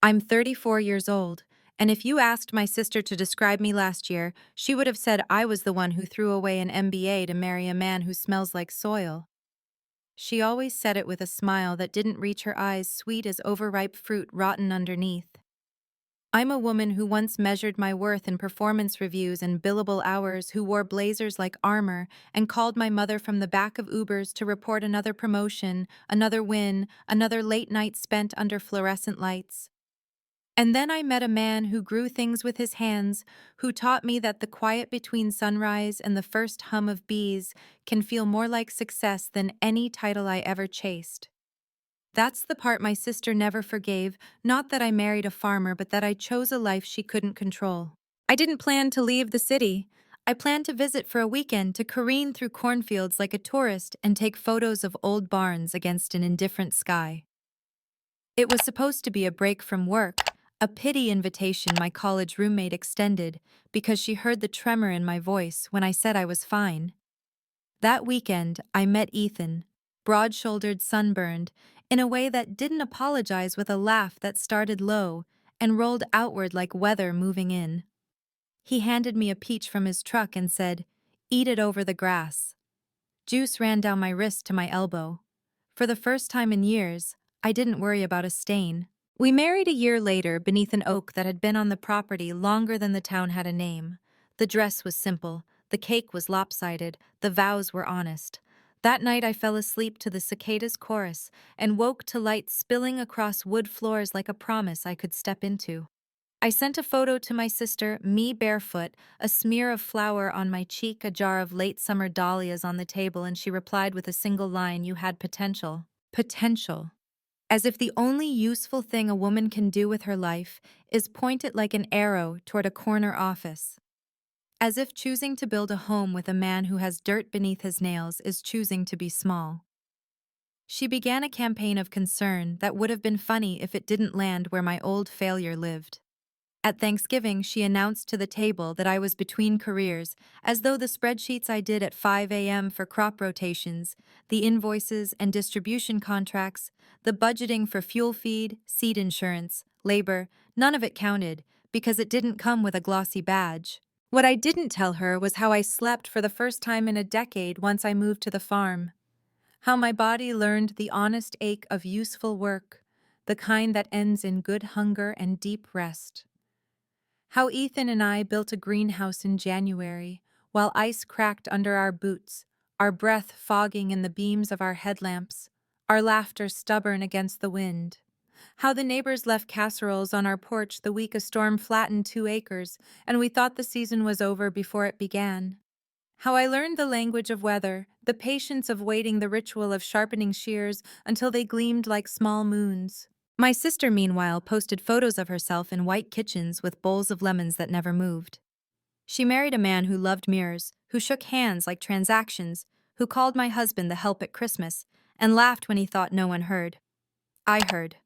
I'm 34 years old, and if you asked my sister to describe me last year, she would have said I was the one who threw away an MBA to marry a man who smells like soil. She always said it with a smile that didn't reach her eyes, sweet as overripe fruit rotten underneath. I'm a woman who once measured my worth in performance reviews and billable hours, who wore blazers like armor and called my mother from the back of Ubers to report another promotion, another win, another late night spent under fluorescent lights. And then I met a man who grew things with his hands, who taught me that the quiet between sunrise and the first hum of bees can feel more like success than any title I ever chased. That's the part my sister never forgave, not that I married a farmer, but that I chose a life she couldn't control. I didn't plan to leave the city. I planned to visit for a weekend, to careen through cornfields like a tourist and take photos of old barns against an indifferent sky. It was supposed to be a break from work, a pity invitation my college roommate extended because she heard the tremor in my voice when I said I was fine. That weekend, I met Ethan, broad-shouldered, sunburned, in a way that didn't apologize, with a laugh that started low and rolled outward like weather moving in. He handed me a peach from his truck and said, "Eat it over the grass." Juice ran down my wrist to my elbow. For the first time in years, I didn't worry about a stain. We married a year later beneath an oak that had been on the property longer than the town had a name. The dress was simple, the cake was lopsided, the vows were honest. That night I fell asleep to the cicadas' chorus and woke to light spilling across wood floors like a promise I could step into. I sent a photo to my sister, me barefoot, a smear of flour on my cheek, a jar of late summer dahlias on the table, and she replied with a single line: "You had potential." Potential. As if the only useful thing a woman can do with her life is point it like an arrow toward a corner office. As if choosing to build a home with a man who has dirt beneath his nails is choosing to be small. She began a campaign of concern that would have been funny if it didn't land where my old failure lived. At Thanksgiving, she announced to the table that I was between careers, as though the spreadsheets I did at 5 a.m. for crop rotations, the invoices and distribution contracts, the budgeting for fuel feed, seed insurance, labor, none of it counted, because it didn't come with a glossy badge. What I didn't tell her was how I slept for the first time in a decade once I moved to the farm. How my body learned the honest ache of useful work, the kind that ends in good hunger and deep rest. How Ethan and I built a greenhouse in January, while ice cracked under our boots, our breath fogging in the beams of our headlamps, our laughter stubborn against the wind. How the neighbors left casseroles on our porch the week a storm flattened 2 acres, and we thought the season was over before it began. How I learned the language of weather, the patience of waiting, the ritual of sharpening shears until they gleamed like small moons. My sister, meanwhile, posted photos of herself in white kitchens with bowls of lemons that never moved. She married a man who loved mirrors, who shook hands like transactions, who called my husband the help at Christmas, and laughed when he thought no one heard. I heard.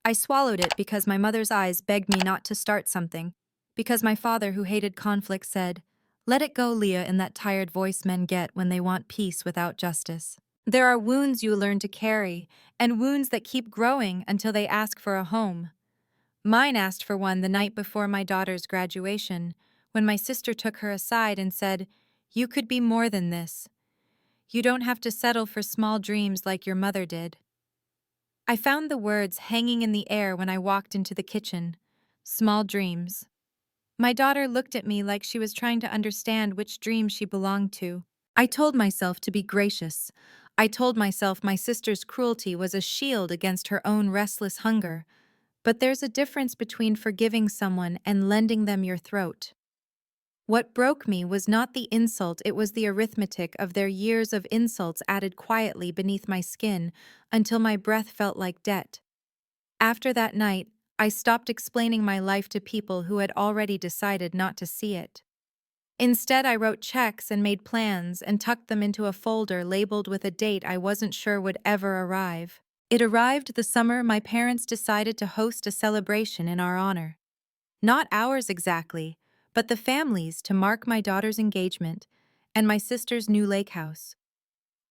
I swallowed it because my mother's eyes begged me not to start something, because my father, who hated conflict, said, "Let it go, Leah," in that tired voice men get when they want peace without justice. There are wounds you learn to carry, and wounds that keep growing until they ask for a home. Mine asked for one the night before my daughter's graduation, when my sister took her aside and said, "You could be more than this. You don't have to settle for small dreams like your mother did." I found the words hanging in the air when I walked into the kitchen. Small dreams. My daughter looked at me like she was trying to understand which dream she belonged to. I told myself to be gracious. I told myself my sister's cruelty was a shield against her own restless hunger. But there's a difference between forgiving someone and lending them your throat. What broke me was not the insult, it was the arithmetic of their years of insults added quietly beneath my skin until my breath felt like debt. After that night, I stopped explaining my life to people who had already decided not to see it. Instead, I wrote checks and made plans and tucked them into a folder labeled with a date I wasn't sure would ever arrive. It arrived the summer my parents decided to host a celebration in our honor. Not ours exactly, but the family's, to mark my daughter's engagement and my sister's new lake house.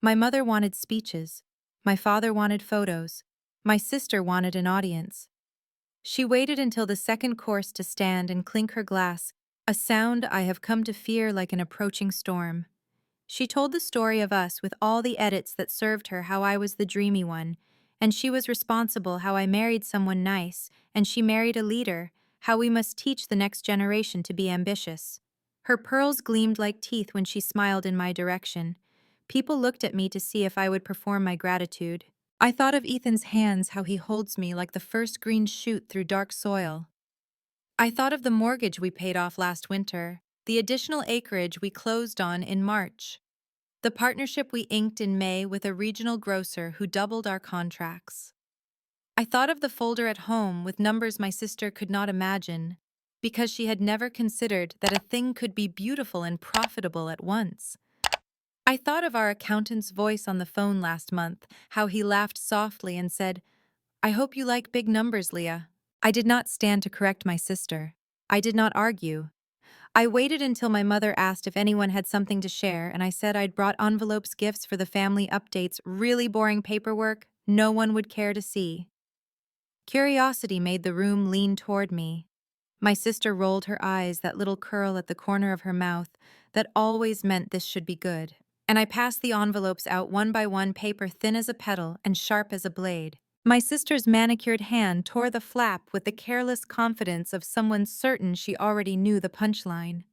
My mother wanted speeches. My father wanted photos. My sister wanted an audience. She waited until the second course to stand and clink her glass, a sound I have come to fear like an approaching storm. She told the story of us with all the edits that served her, how I was the dreamy one, and she was responsible, how I married someone nice, and she married a leader, how we must teach the next generation to be ambitious. Her pearls gleamed like teeth when she smiled in my direction. People looked at me to see if I would perform my gratitude. I thought of Ethan's hands, how he holds me like the first green shoot through dark soil. I thought of the mortgage we paid off last winter, the additional acreage we closed on in March, the partnership we inked in May with a regional grocer who doubled our contracts. I thought of the folder at home with numbers my sister could not imagine, because she had never considered that a thing could be beautiful and profitable at once. I thought of our accountant's voice on the phone last month, how he laughed softly and said, "I hope you like big numbers, Leah." I did not stand to correct my sister. I did not argue. I waited until my mother asked if anyone had something to share, and I said I'd brought envelopes, gifts for the family, updates, really boring paperwork no one would care to see. Curiosity made the room lean toward me. My sister rolled her eyes, that little curl at the corner of her mouth that always meant this should be good. And I passed the envelopes out one by one, paper thin as a petal and sharp as a blade. My sister's manicured hand tore the flap with the careless confidence of someone certain she already knew the punchline.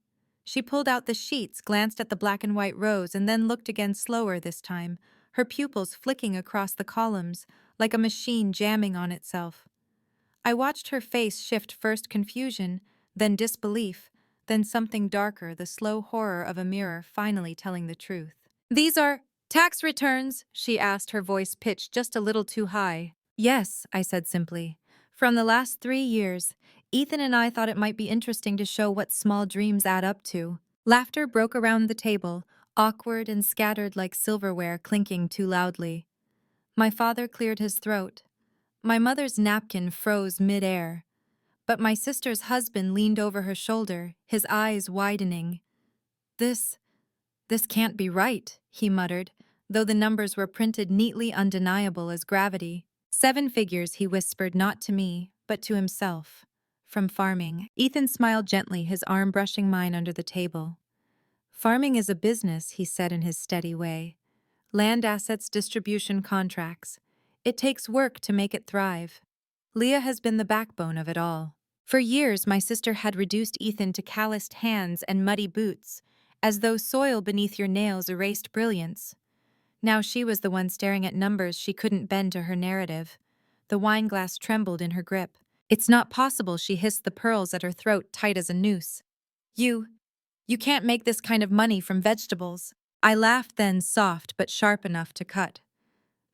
She pulled out the sheets, glanced at the black and white rows, and then looked again, slower this time, her pupils flicking across the columns, like a machine jamming on itself. I watched her face shift, first confusion, then disbelief, then something darker, the slow horror of a mirror finally telling the truth. "These are tax returns?" she asked, her voice pitched just a little too high. "Yes," I said simply. "From the last 3 years, Ethan and I thought it might be interesting to show what small dreams add up to." Laughter broke around the table, awkward and scattered like silverware clinking too loudly. My father cleared his throat. My mother's napkin froze mid-air. But my sister's husband leaned over her shoulder, his eyes widening. This can't be right," he muttered, though the numbers were printed neatly, undeniable as gravity. "7 figures," he whispered, not to me, but to himself. "From farming." Ethan smiled gently, his arm brushing mine under the table. "Farming is a business," he said in his steady way. "Land assets, distribution contracts. It takes work to make it thrive. Leah has been the backbone of it all." For years, my sister had reduced Ethan to calloused hands and muddy boots, as though soil beneath your nails erased brilliance. Now she was the one staring at numbers she couldn't bend to her narrative. The wineglass trembled in her grip. "It's not possible," she hissed, the pearls at her throat tight as a noose. You can't make this kind of money from vegetables." I laughed then, soft but sharp enough to cut.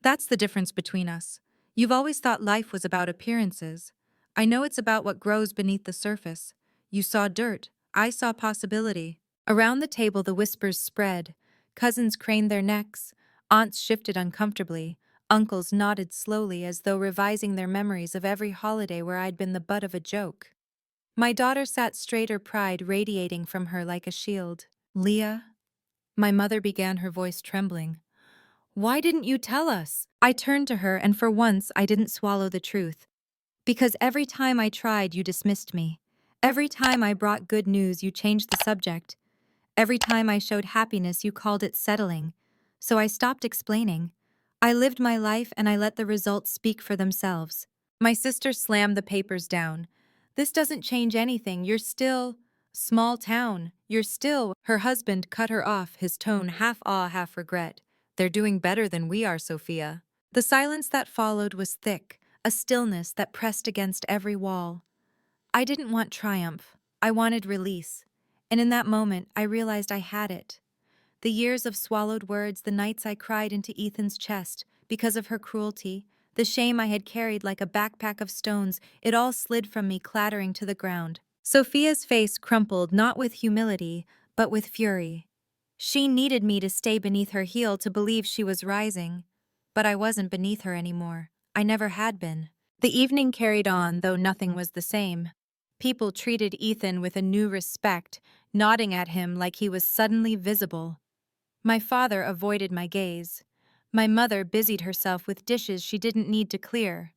"That's the difference between us. You've always thought life was about appearances. I know it's about what grows beneath the surface. You saw dirt, I saw possibility." Around the table the whispers spread. Cousins craned their necks, aunts shifted uncomfortably, uncles nodded slowly as though revising their memories of every holiday where I'd been the butt of a joke. My daughter sat straight, her pride radiating from her like a shield. "Leah," my mother began, her voice trembling. "Why didn't you tell us?" I turned to her, and for once I didn't swallow the truth. "Because every time I tried, you dismissed me. Every time I brought good news, you changed the subject. Every time I showed happiness, you called it settling. So I stopped explaining. I lived my life and I let the results speak for themselves." My sister slammed the papers down. "This doesn't change anything. You're still small town. You're still—" Her husband cut her off, his tone half awe, half regret. "They're doing better than we are, Sophia." The silence that followed was thick, a stillness that pressed against every wall. I didn't want triumph. I wanted release. And in that moment, I realized I had it. The years of swallowed words, the nights I cried into Ethan's chest because of her cruelty, the shame I had carried like a backpack of stones, it all slid from me, clattering to the ground. Sophia's face crumpled, not with humility, but with fury. She needed me to stay beneath her heel to believe she was rising. But I wasn't beneath her anymore. I never had been. The evening carried on, though nothing was the same. People treated Ethan with a new respect, nodding at him like he was suddenly visible. My father avoided my gaze. My mother busied herself with dishes she didn't need to clear.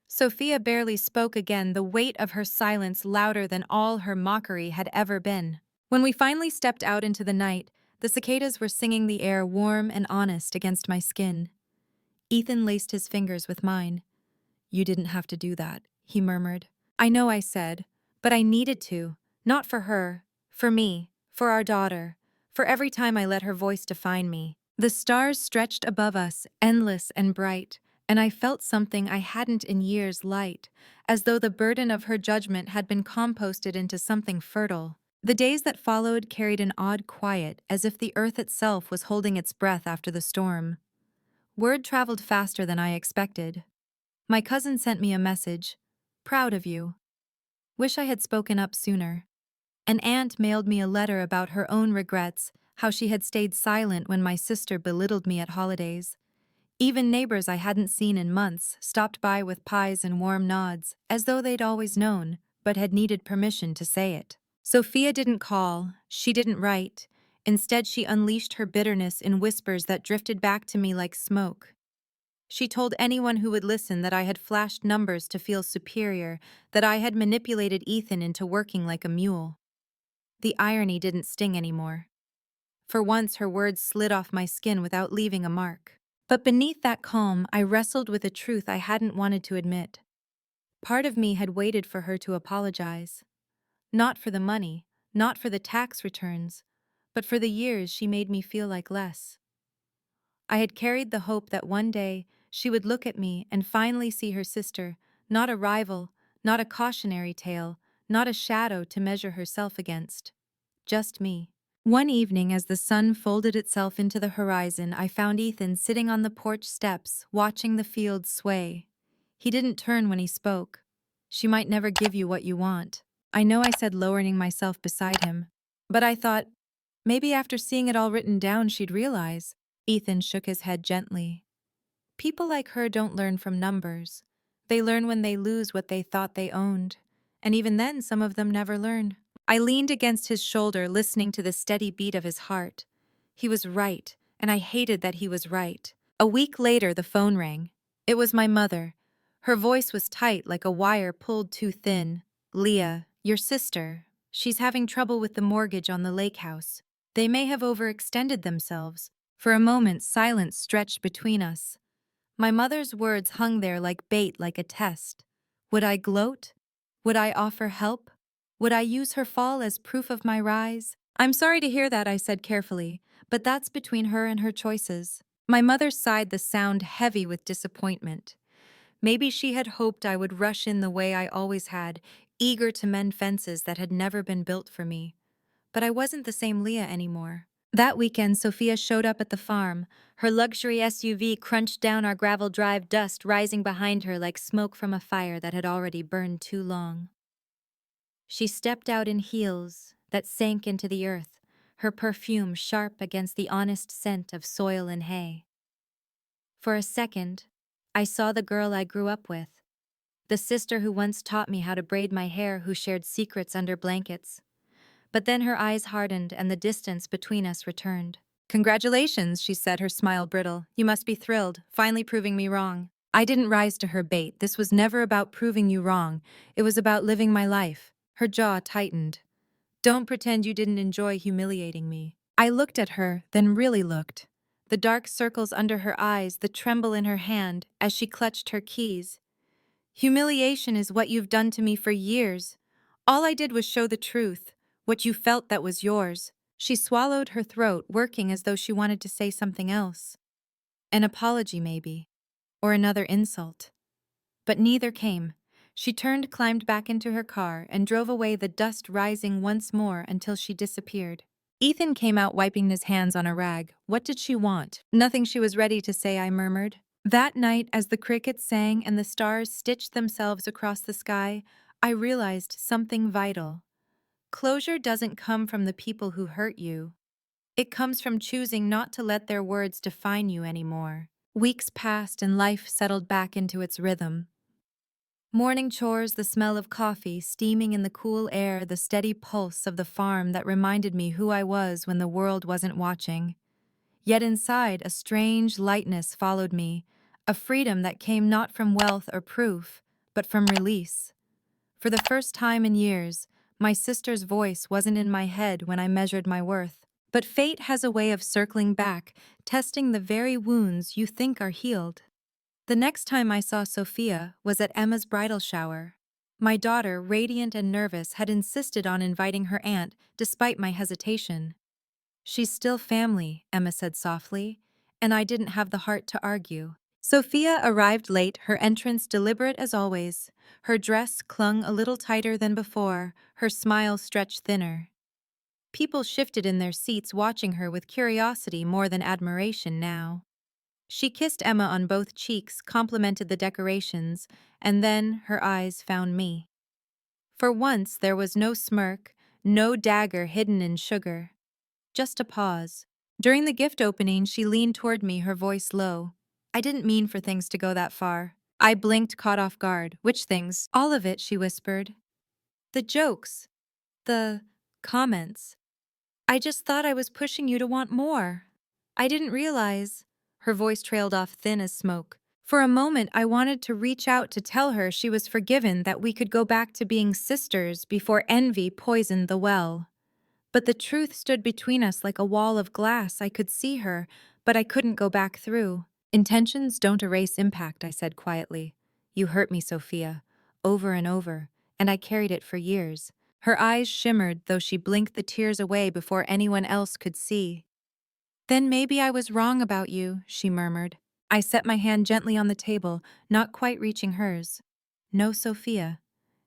Sophia barely spoke again, the weight of her silence louder than all her mockery had ever been. When we finally stepped out into the night, the cicadas were singing the air warm and honest against my skin. Ethan laced his fingers with mine. "You didn't have to do that," he murmured. "I know," I said, "but I needed to. Not for her. For me. For our daughter. For every time I let her voice define me." The stars stretched above us, endless and bright, and I felt something I hadn't in years light, as though the burden of her judgment had been composted into something fertile. The days that followed carried an odd quiet, as if the earth itself was holding its breath after the storm. Word traveled faster than I expected. My cousin sent me a message. "Proud of you. Wish I had spoken up sooner." An aunt mailed me a letter about her own regrets, how she had stayed silent when my sister belittled me at holidays. Even neighbors I hadn't seen in months stopped by with pies and warm nods, as though they'd always known, but had needed permission to say it. Sophia didn't call, she didn't write. Instead, she unleashed her bitterness in whispers that drifted back to me like smoke. She told anyone who would listen that I had flashed numbers to feel superior, that I had manipulated Ethan into working like a mule. The irony didn't sting anymore. For once, her words slid off my skin without leaving a mark. But beneath that calm, I wrestled with a truth I hadn't wanted to admit. Part of me had waited for her to apologize. Not for the money, not for the tax returns, but for the years she made me feel like less. I had carried the hope that one day she would look at me and finally see her sister, not a rival, not a cautionary tale, not a shadow to measure herself against. Just me. One evening, as the sun folded itself into the horizon, I found Ethan sitting on the porch steps, watching the fields sway. He didn't turn when he spoke. "She might never give you what you want." I know, I said, lowering myself beside him. But I thought, maybe after seeing it all written down, she'd realize. Ethan shook his head gently. "People like her don't learn from numbers. They learn when they lose what they thought they owned. And even then, some of them never learn." I leaned against his shoulder, listening to the steady beat of his heart. He was right, and I hated that he was right. A week later, the phone rang. It was my mother. Her voice was tight, like a wire pulled too thin. "Leah, your sister. She's having trouble with the mortgage on the lake house. They may have overextended themselves." For a moment, silence stretched between us. My mother's words hung there like bait, like a test. Would I gloat? Would I offer help? Would I use her fall as proof of my rise? "I'm sorry to hear that," I said carefully, "but that's between her and her choices." My mother sighed, the sound heavy with disappointment. Maybe she had hoped I would rush in the way I always had, eager to mend fences that had never been built for me. But I wasn't the same Leah anymore. That weekend, Sophia showed up at the farm. Her luxury SUV crunched down our gravel drive, dust rising behind her like smoke from a fire that had already burned too long. She stepped out in heels that sank into the earth, her perfume sharp against the honest scent of soil and hay. For a second, I saw the girl I grew up with, the sister who once taught me how to braid my hair, who shared secrets under blankets. But then her eyes hardened and the distance between us returned. "Congratulations," she said, her smile brittle. "You must be thrilled, finally proving me wrong." I didn't rise to her bait. This was never about proving you wrong. It was about living my life. Her jaw tightened. "Don't pretend you didn't enjoy humiliating me." I looked at her, then really looked. The dark circles under her eyes, the tremble in her hand as she clutched her keys. "Humiliation is what you've done to me for years. All I did was show the truth, what you felt that was yours." She swallowed her throat, working as though she wanted to say something else. An apology, maybe, or another insult. But neither came. She turned, climbed back into her car, and drove away, the dust rising once more until she disappeared. Ethan came out, wiping his hands on a rag. What did she want? Nothing she was ready to say, I murmured. That night, as the crickets sang and the stars stitched themselves across the sky, I realized something vital. Closure doesn't come from the people who hurt you. It comes from choosing not to let their words define you anymore. Weeks passed and life settled back into its rhythm. Morning chores, the smell of coffee steaming in the cool air, the steady pulse of the farm that reminded me who I was when the world wasn't watching. Yet inside, a strange lightness followed me, a freedom that came not from wealth or proof, but from release. For the first time in years, my sister's voice wasn't in my head when I measured my worth. But fate has a way of circling back, testing the very wounds you think are healed. The next time I saw Sophia was at Emma's bridal shower. My daughter, radiant and nervous, had insisted on inviting her aunt despite my hesitation. "She's still family," Emma said softly, and I didn't have the heart to argue. Sophia arrived late, her entrance deliberate as always. Her dress clung a little tighter than before, her smile stretched thinner. People shifted in their seats, watching her with curiosity more than admiration now. She kissed Emma on both cheeks, complimented the decorations, and then her eyes found me. For once, there was no smirk, no dagger hidden in sugar. Just a pause. During the gift opening, she leaned toward me, her voice low. "I didn't mean for things to go that far." I blinked, caught off guard. "Which things?" "All of it," she whispered. "The jokes. The comments. I just thought I was pushing you to want more. I didn't realize." Her voice trailed off thin as smoke. For a moment, I wanted to reach out to tell her she was forgiven, that we could go back to being sisters before envy poisoned the well. But the truth stood between us like a wall of glass. I could see her, but I couldn't go back through. "Intentions don't erase impact," I said quietly. "You hurt me, Sophia, over and over, and I carried it for years." Her eyes shimmered, though she blinked the tears away before anyone else could see. "Then maybe I was wrong about you," she murmured. I set my hand gently on the table, not quite reaching hers. "No, Sophia.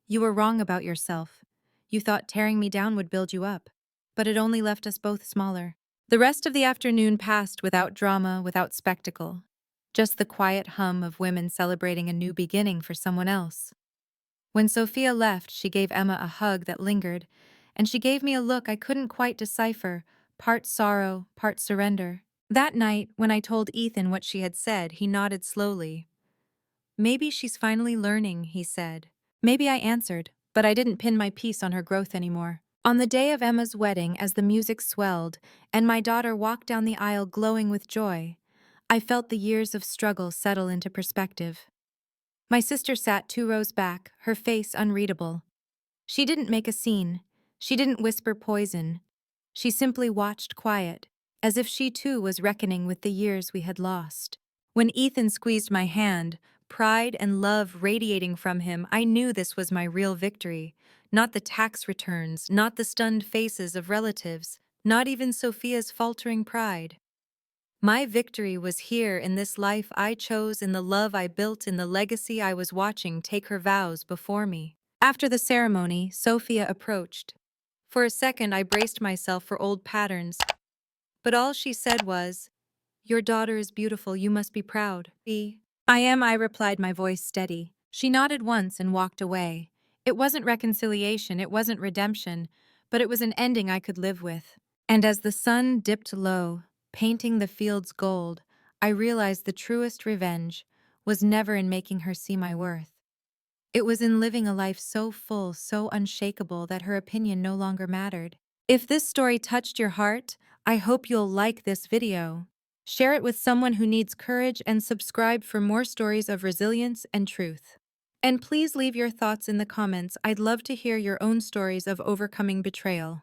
You were wrong about yourself. You thought tearing me down would build you up. But it only left us both smaller." The rest of the afternoon passed without drama, without spectacle. Just the quiet hum of women celebrating a new beginning for someone else. When Sophia left, she gave Emma a hug that lingered, and she gave me a look I couldn't quite decipher, part sorrow, part surrender. That night, when I told Ethan what she had said, he nodded slowly. "Maybe she's finally learning," he said. Maybe, I answered, but I didn't pin my peace on her growth anymore. On the day of Emma's wedding, as the music swelled, and my daughter walked down the aisle glowing with joy, I felt the years of struggle settle into perspective. My sister sat 2 rows back, her face unreadable. She didn't make a scene. She didn't whisper poison. She simply watched, quiet, as if she too was reckoning with the years we had lost. When Ethan squeezed my hand, pride and love radiating from him, I knew this was my real victory. Not the tax returns, not the stunned faces of relatives, not even Sophia's faltering pride. My victory was here, in this life I chose, in the love I built, in the legacy I was watching take her vows before me. After the ceremony, Sophia approached. For a second, I braced myself for old patterns, but all she said was, "Your daughter is beautiful, you must be proud." "I am," I replied, my voice steady. She nodded once and walked away. It wasn't reconciliation, it wasn't redemption, but it was an ending I could live with. And as the sun dipped low, painting the fields gold, I realized the truest revenge was never in making her see my worth. It was in living a life so full, so unshakable, that her opinion no longer mattered. If this story touched your heart, I hope you'll like this video. Share it with someone who needs courage, and subscribe for more stories of resilience and truth. And please leave your thoughts in the comments. I'd love to hear your own stories of overcoming betrayal.